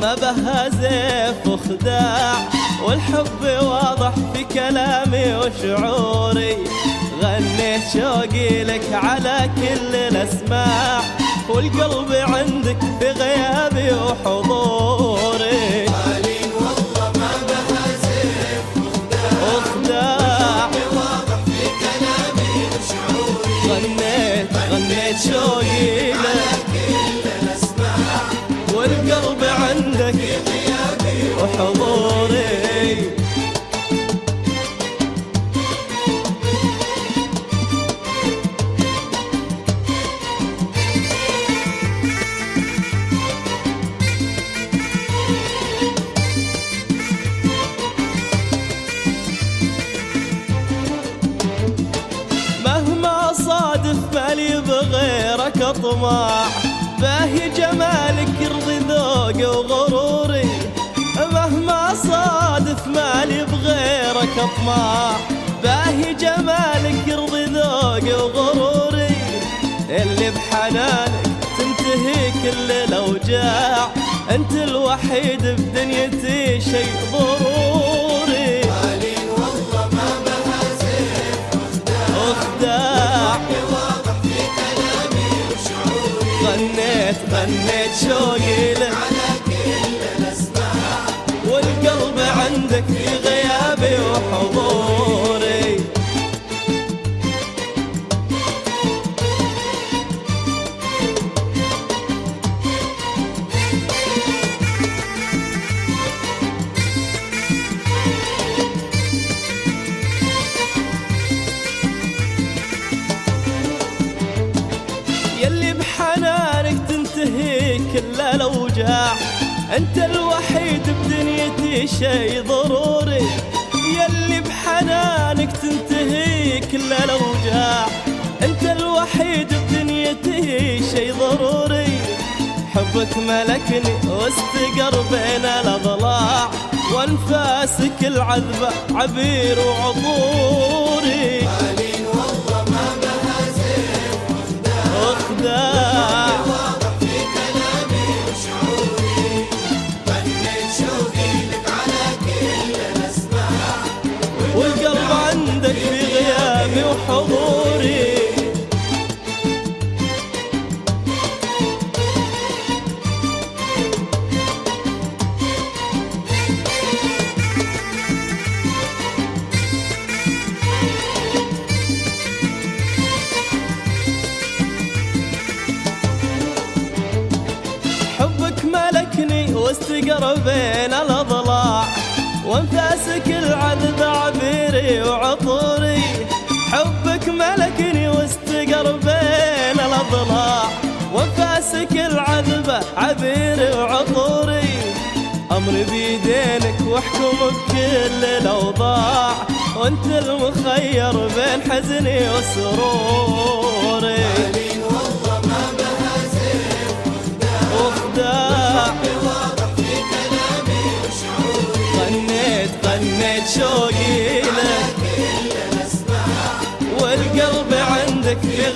ما بها زيف وخداع، والحب واضح في كلامي وشعوري. غنيت شوقي لك على كل الأسماع، والقلب عندك في غيابي وحضوري. قالين والله ما بها زيف وخداع، واضح في كلامي وشعوري. غنيت شوقي لك على كل الأسماع، والقلب عندك في غيابي وحضوري. مهما صادف مالي بغيرك اطماع، باهي جمالك يرضي ذوقي وغروري. مهما صادف مالي بغيرك اطماع، باهي جمالك يرضي ذوقي وغروري. اللي بحنانك تنتهي كل الاوجاع، انت الوحيد بدنيتي شيء ضروري. قالين والله ما بها زيف وخداع، واضح في كلامي وشعوري. غنيت شوقي لك على كل الأسماع، والقلب عندك في غيابي وحضوري. يلي بحنانك تنتهي كل الأوجاع، أنت الوحيد بدنيتي شي ضروري. يلي بحنانك تنتهي كل الأوجاع، أنت الوحيد بدنيتي شي ضروري. حبك ملكني واستقر بين الأضلاع، وأنفاسك العذبة عبير وعطوري. قالين والله ما بها زيف وخداع، واضح في كلامي وشعوري. غنيت شوقي لك على كل الأسماع، والقلب عندك في غيابي وحضوري. حبك ملكني واستقر بين الأضلاع، وانفاسك العذب عبيري وعطوري. حبك ملكني واستقر بين الأضلاع، وانفاسك العذب عبيري وعطوري. أمري بيدينك واحكم بكل الأوضاع، وانت المخير بين حزني وسروري. قالين والله ما بها زيف وخداع، واضح في كلامي وشعوري. غنيت شوقي لك كل الأسماع، والقلب عندك في